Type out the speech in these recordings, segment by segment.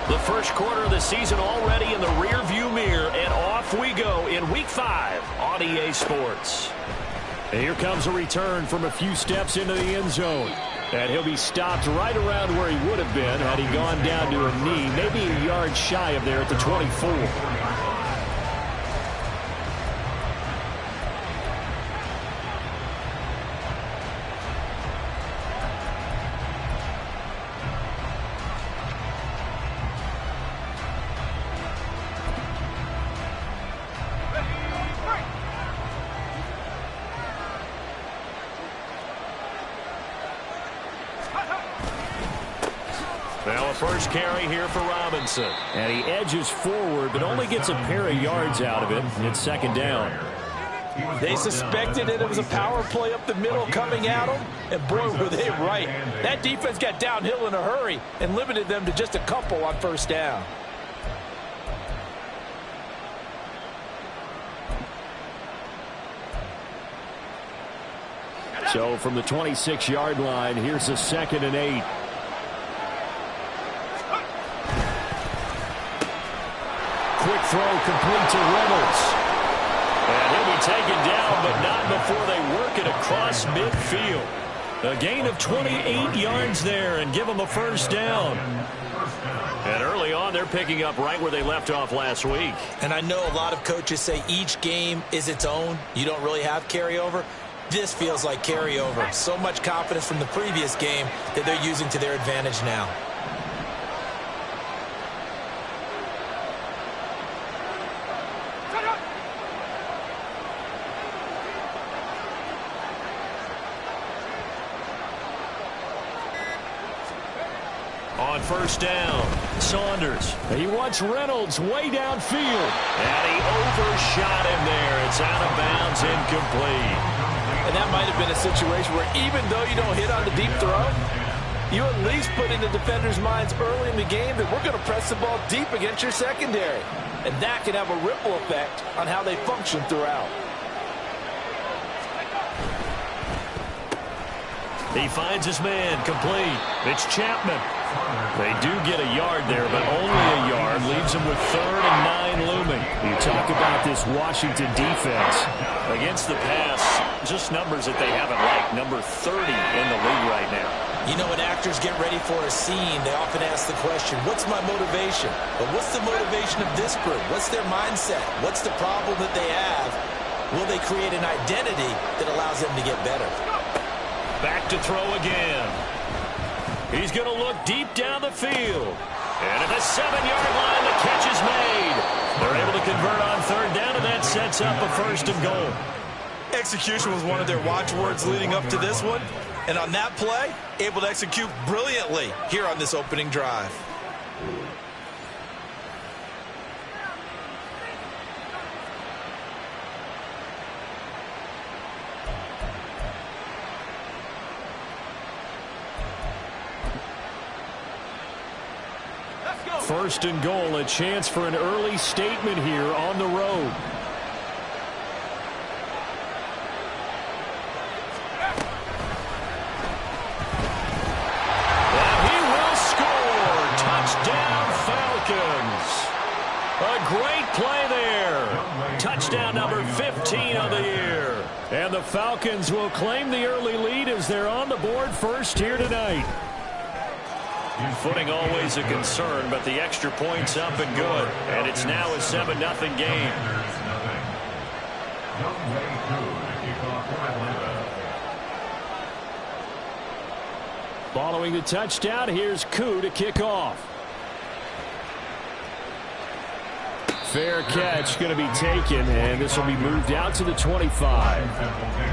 The first quarter of the season already in the rearview mirror, and off we go in Week 5 on EA Sports. And here comes a return from a few steps into the end zone. And he'll be stopped right around where he would have been had he gone down to a knee, maybe a yard shy of there at the 24. Now a first carry here for Robinson. And he edges forward, but only gets a pair of yards out of it. It's second down. They suspected that it was a power play up the middle coming at them, and boy, were they right. That defense got downhill in a hurry and limited them to just a couple on first down. So from the 26-yard line, here's a 2nd and 8. Quick throw complete to Reynolds. And he'll be taken down, but not before they work it across midfield. A gain of 28 yards there and give them a first down. And early on, they're picking up right where they left off last week. And I know a lot of coaches say each game is its own. You don't really have carryover. This feels like carryover. So much confidence from the previous game that they're using to their advantage now. On first down, Saunders. He wants Reynolds way downfield. And he overshot him there. It's out of bounds, incomplete. And that might have been a situation where even though you don't hit on the deep throw, you at least put in the defenders' minds early in the game that we're going to press the ball deep against your secondary. And that can have a ripple effect on how they function throughout. He finds his man, complete. It's Chapman. They do get a yard there, but only a yard. Leaves them with 3rd and 9 looming. You talk about this Washington defense. Against the pass, just numbers that they haven't liked. Number 30 in the league right now. You know, when actors get ready for a scene, they often ask the question, what's my motivation? But what's the motivation of this group? What's their mindset? What's the problem that they have? Will they create an identity that allows them to get better? Back to throw again. He's going to look deep down the field. And at the 7-yard line, the catch is made. They're able to convert on 3rd down, and that sets up a 1st and goal. Execution was one of their watchwords leading up to this one. And on that play, able to execute brilliantly here on this opening drive. First and goal, a chance for an early statement here on the road. And he will score. Touchdown, Falcons. A great play there. Touchdown number 15 of the year. And the Falcons will claim the early lead as they're on the board first here tonight. Footing always a concern, but the extra point's up and good. And it's now a 7-0 game. Following the touchdown, here's Koo to kick off. Fair catch going to be taken, and this will be moved out to the 25.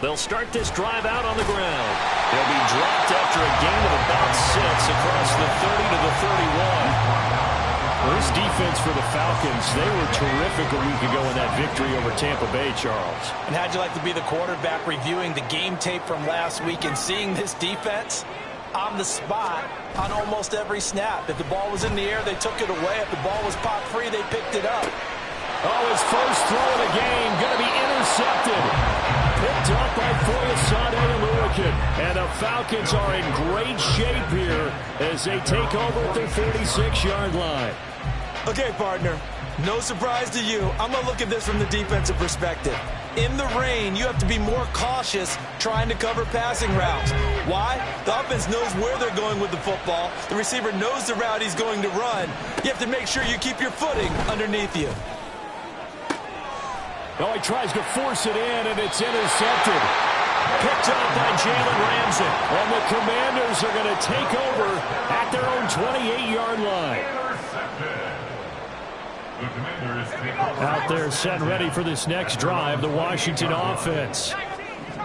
They'll start this drive out on the ground. They'll be dropped after a gain of about 6 across the 30 to the 31. Well, this defense for the Falcons, they were terrific a week ago in that victory over Tampa Bay, Charles. And how'd you like to be the quarterback reviewing the game tape from last week and seeing this defense on the spot on almost every snap? If the ball was in the air, they took it away. If the ball was popped free, they picked it up. Oh, his first throw of the game going to be intercepted. Picked up by Foyesade Oluwakin. And the Falcons are in great shape here as they take over at their 46-yard line. Okay, partner, no surprise to you. I'm going to look at this from the defensive perspective. In the rain, you have to be more cautious trying to cover passing routes. Why? The offense knows where they're going with the football. The receiver knows the route he's going to run. You have to make sure you keep your footing underneath you. Oh, he tries to force it in, and it's intercepted. Picked up by Jalen Ramsey. And the Commanders are going to take over at their own 28-yard line. Out there set and ready for this next drive, the Washington offense.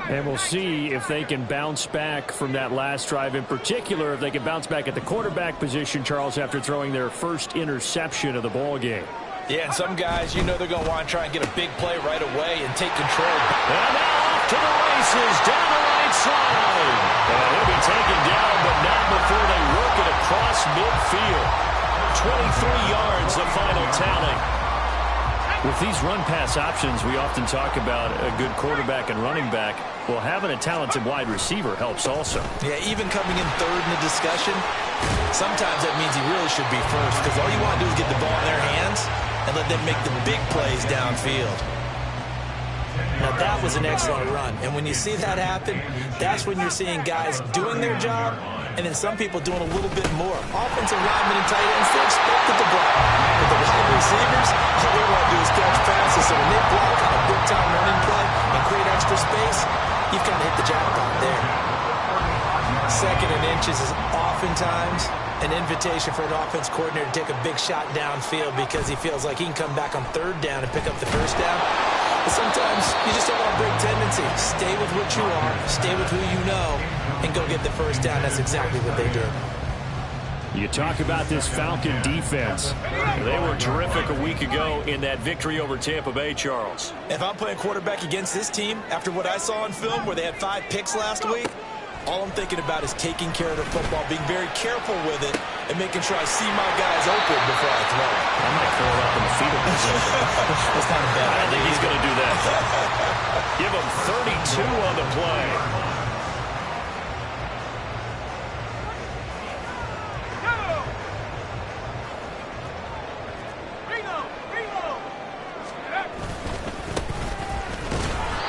And we'll see if they can bounce back from that last drive. In particular, if they can bounce back at the quarterback position, Charles, after throwing their first interception of the ball game. Yeah, and some guys, you know they're going to want to try and get a big play right away and take control. And now off to the races, down the right side. And he'll be taken down, but not before they work it across midfield. 23 yards, the final tally. With these run-pass options, we often talk about a good quarterback and running back. Well, having a talented wide receiver helps also. Yeah, even coming in third in the discussion, sometimes that means he really should be first, because all you want to do is get the ball in their hands and let them make the big plays downfield. Now, that was an excellent run. And when you see that happen, that's when you're seeing guys doing their job and then some people doing a little bit more. Offensive linemen and tight ends, they expected to block. But the wide receivers, all they want to do is catch passes. So when they block on a big-time running play and create extra space, you've kind of hit the jackpot there. Second and inches is oftentimes an invitation for an offense coordinator to take a big shot downfield because he feels like he can come back on third down and pick up the first down. But sometimes you just don't want to break tendency. Stay with what you are, stay with who you know, and go get the first down. That's exactly what they did. You talk about this Falcon defense. They were terrific a week ago in that victory over Tampa Bay, Charles. If I'm playing quarterback against this team, after what I saw on film where they had 5 picks last week, all I'm thinking about is taking care of the football, being very careful with it, and making sure I see my guys open before I throw it. I might throw it up in the fetal position. That's not a bad I don't think he's going to do that. Give him 32 on the play.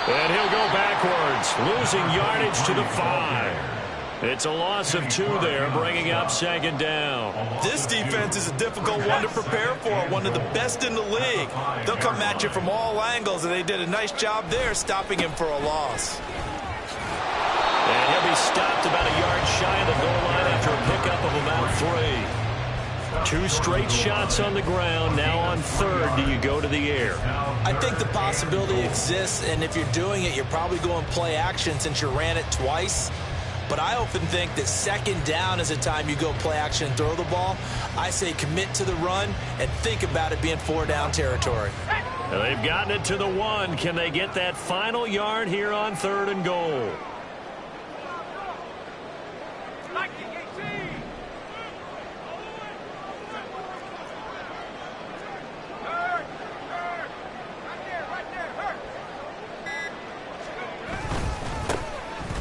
And he'll go backwards, losing yardage to the 5. It's a loss of 2 there, bringing up second down. This defense is a difficult one to prepare for, one of the best in the league. They'll come at you from all angles, and they did a nice job there stopping him for a loss. And he'll be stopped about a yard shy of the goal line after a pickup of about 3. 2 straight shots on the ground. Now on third, do you go to the air? I think the possibility exists, and if you're doing it, you're probably going play action since you ran it twice. But I often think that second down is a time you go play action and throw the ball. I say commit to the run and think about it being 4-down territory. Well, they've gotten it to the 1. Can they get that final yard here on third and goal?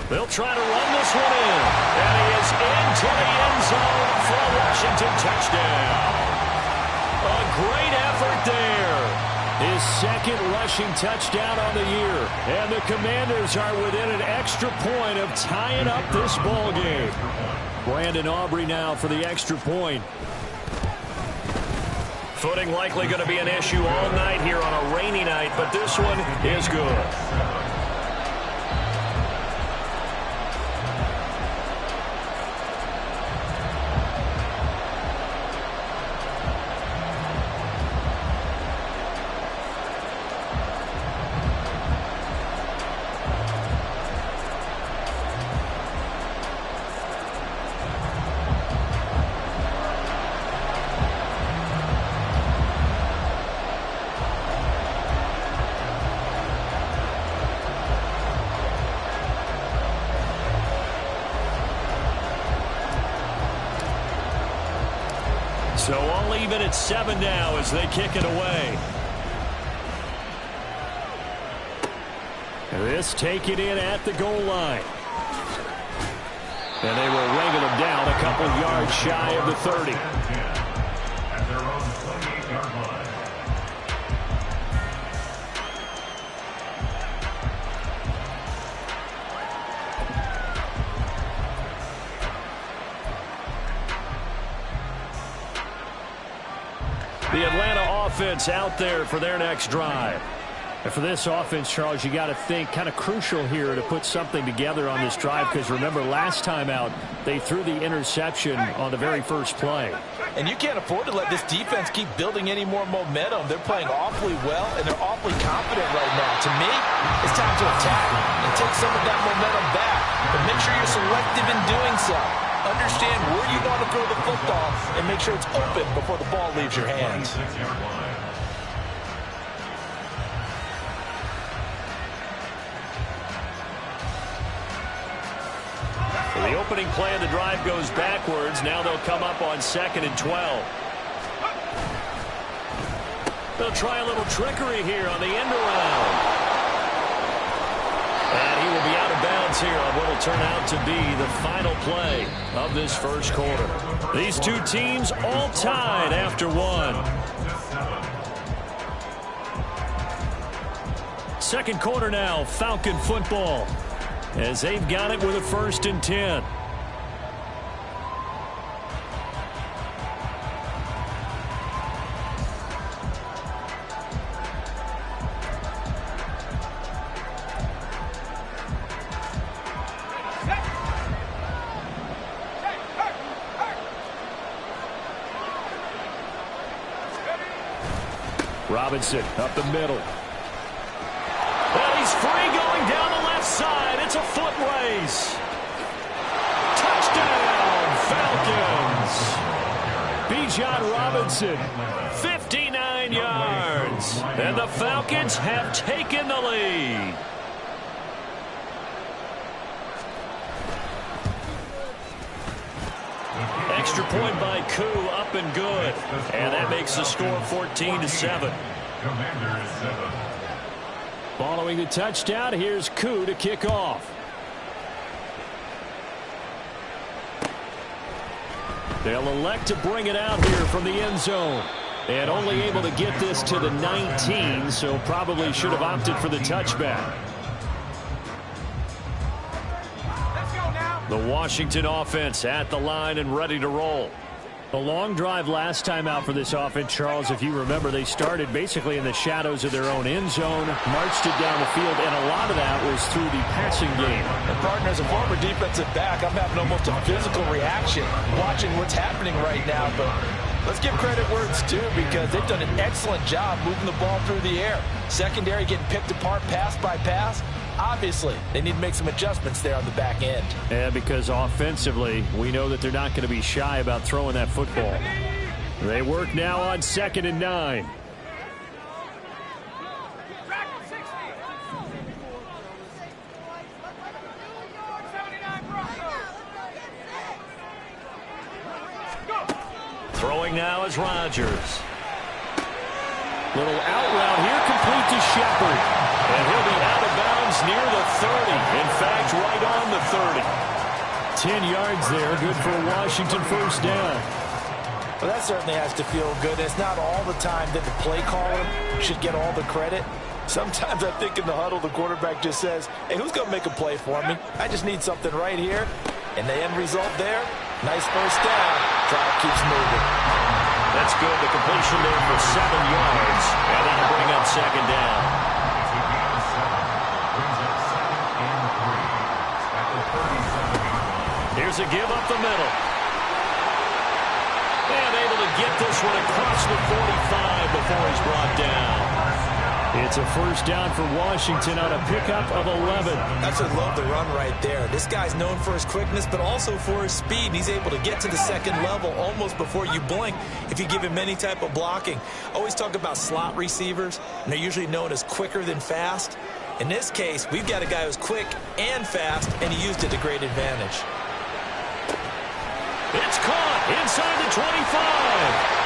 They'll try to run this one in. And he is into the end zone for a Washington touchdown. A great effort there. His second rushing touchdown on the year. And the Commanders are within an extra point of tying up this ball game. Brandon Aubrey now for the extra point. Footing likely going to be an issue all night here on a rainy night, but this one is good. So all even at 7 now as they kick it away. This take it in at the goal line. And they will wrangle them down a couple yards shy of the 30. At their own 28-yard line. The Atlanta offense out there for their next drive. And for this offense, Charles, you got to think kind of crucial here to put something together on this drive, because remember last time out they threw the interception on the very first play. And you can't afford to let this defense keep building any more momentum. They're playing awfully well, and they're awfully confident right now. To me, it's time to attack and take some of that momentum back. But make sure you're selective in doing so. Understand where you want to throw the football and make sure it's open before the ball leaves your hands. So the opening play of the drive goes backwards. Now they'll come up on 2nd and 12. They'll try a little trickery here on the end around. And he will be out of bounds here on what will turn out to be the final play of this first quarter. These two teams all tied after one. Second quarter now, Falcon football, as they've got it with a 1st and 10. Robinson up the middle. Well, he's free going down the left side. It's a foot race. Touchdown, Falcons. Bijan Robinson, 59 yards. And the Falcons have taken the lead. Extra point by Koo, up and good. And that makes the score 14-7. Commanders 7. Following the touchdown, here's Koo to kick off. They'll elect to bring it out here from the end zone. And only able to get this to the 19, so probably should have opted for the touchback. The Washington offense at the line and ready to roll. A long drive last time out for this offense, Charles. If you remember, they started basically in the shadows of their own end zone, marched it down the field, and a lot of that was through the passing game. And partner, as a former defensive back, I'm having almost a physical reaction watching what's happening right now. But let's give credit where it's due, because they've done an excellent job moving the ball through the air. Secondary getting picked apart pass by pass. Obviously, they need to make some adjustments there on the back end. And because offensively, we know that they're not going to be shy about throwing that football. They work now on 2nd and 9. Throwing now is Rodgers. Little out route here, complete to Shepard. And he'll be out of bounds near the 30. In fact, right on the 30. 10 yards there, good for a Washington first down. Well, that certainly has to feel good. It's not all the time that the play caller should get all the credit. Sometimes I think in the huddle, the quarterback just says, hey, who's going to make a play for me? I just need something right here. And the end result there, nice first down. Drive keeps moving. That's good. The completion there for 7 yards. And that'll bring up 2nd down. Here's a give up the middle. And able to get this one across the 45 before he's brought down. It's a first down for Washington on a pickup of 11. That's what I love the run right there. This guy's known for his quickness, but also for his speed. He's able to get to the second level almost before you blink if you give him any type of blocking. I always talk about slot receivers, and they're usually known as quicker than fast. In this case, we've got a guy who's quick and fast, and he used it to great advantage. It's caught inside the 25.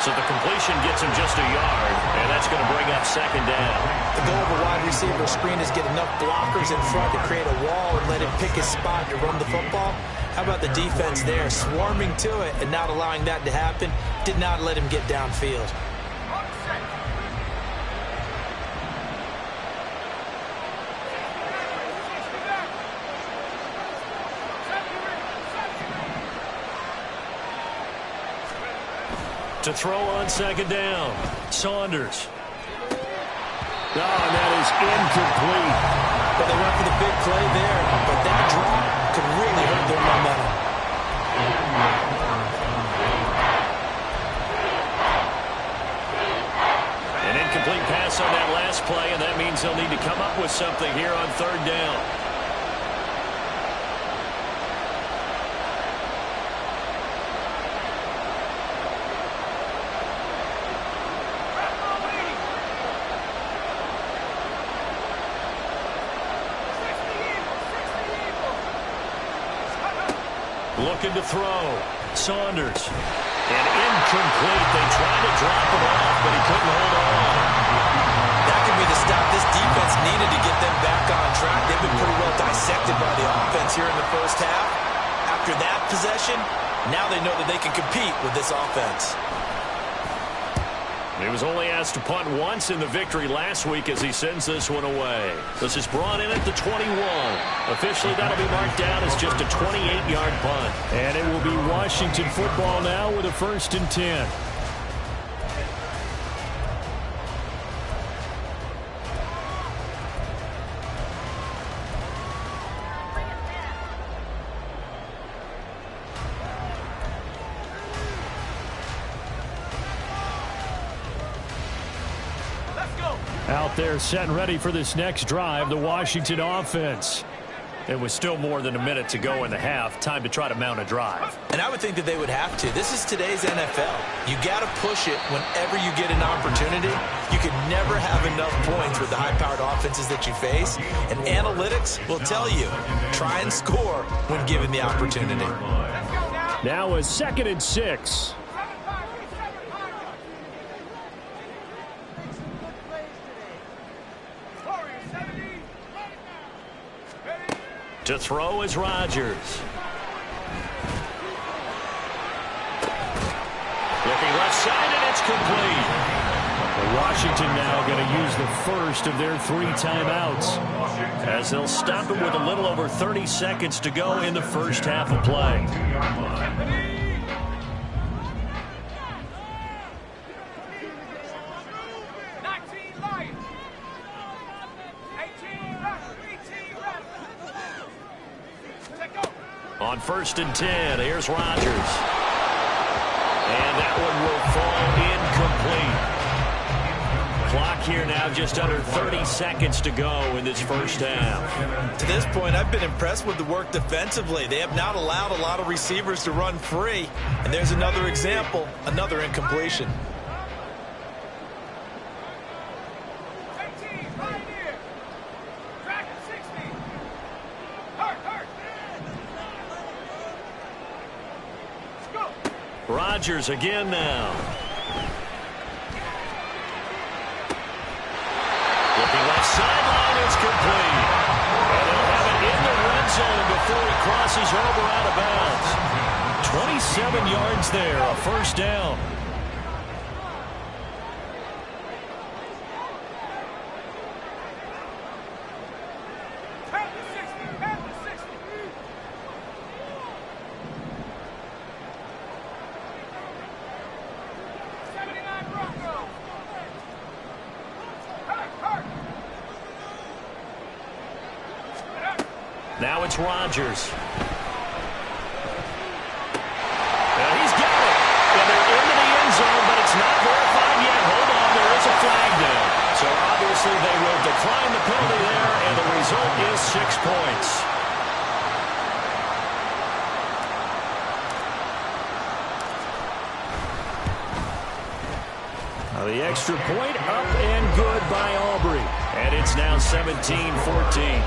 So the completion gets him just a yard, and that's going to bring up second down. The goal of a wide receiver screen is get enough blockers in front to create a wall and let him pick his spot to run the football. How about the defense there, swarming to it and not allowing that to happen? Did not let him get downfield. To throw on second down, Saunders. Oh, and that is incomplete. But they went for the big play there, but that drop could really hurt their momentum. An incomplete pass on that last play, and that means they'll need to come up with something here on third down. Looking to throw. Saunders. And incomplete. They tried to drop it off, but he couldn't hold on. That could be the stop this defense needed to get them back on track. They've been pretty well dissected by the offense here in the first half. After that possession, now they know that they can compete with this offense. He was only asked to punt once in the victory last week as he sends this one away. This is brought in at the 21. Officially, that'll be marked down as just a 28-yard punt. And it will be Washington football now with a 1st and 10. Out there set and ready for this next drive, the Washington offense. It was still more than a minute to go in the half. Time to try to mount a drive. And I would think that they would have to. This is today's NFL. You got to push it whenever you get an opportunity. You can never have enough points with the high-powered offenses that you face. And analytics will tell you, try and score when given the opportunity. Now a 2nd and 6. To throw is Rodgers. Looking left side, and it's complete. Washington now going to use the first of their 3 timeouts, as they'll stop it with a little over 30 seconds to go in the first half of play. On 1st and 10, here's Rodgers. And that one will fall incomplete. Clock here now just under 30 seconds to go in this first half. To this point, I've been impressed with the work defensively. They have not allowed a lot of receivers to run free. And there's another example, another incompletion. Rodgers again now. Looking left sideline, it's complete. And they'll have it in the red zone before he crosses over out of bounds. 27 yards there, a 1st down. Now it's Rodgers. And he's got it. And they're into the end zone, but it's not verified yet. Hold on, there is a flag there. So obviously they will decline the penalty there, and the result is 6 points. The extra point up and good by Aubrey. And it's now 17-14.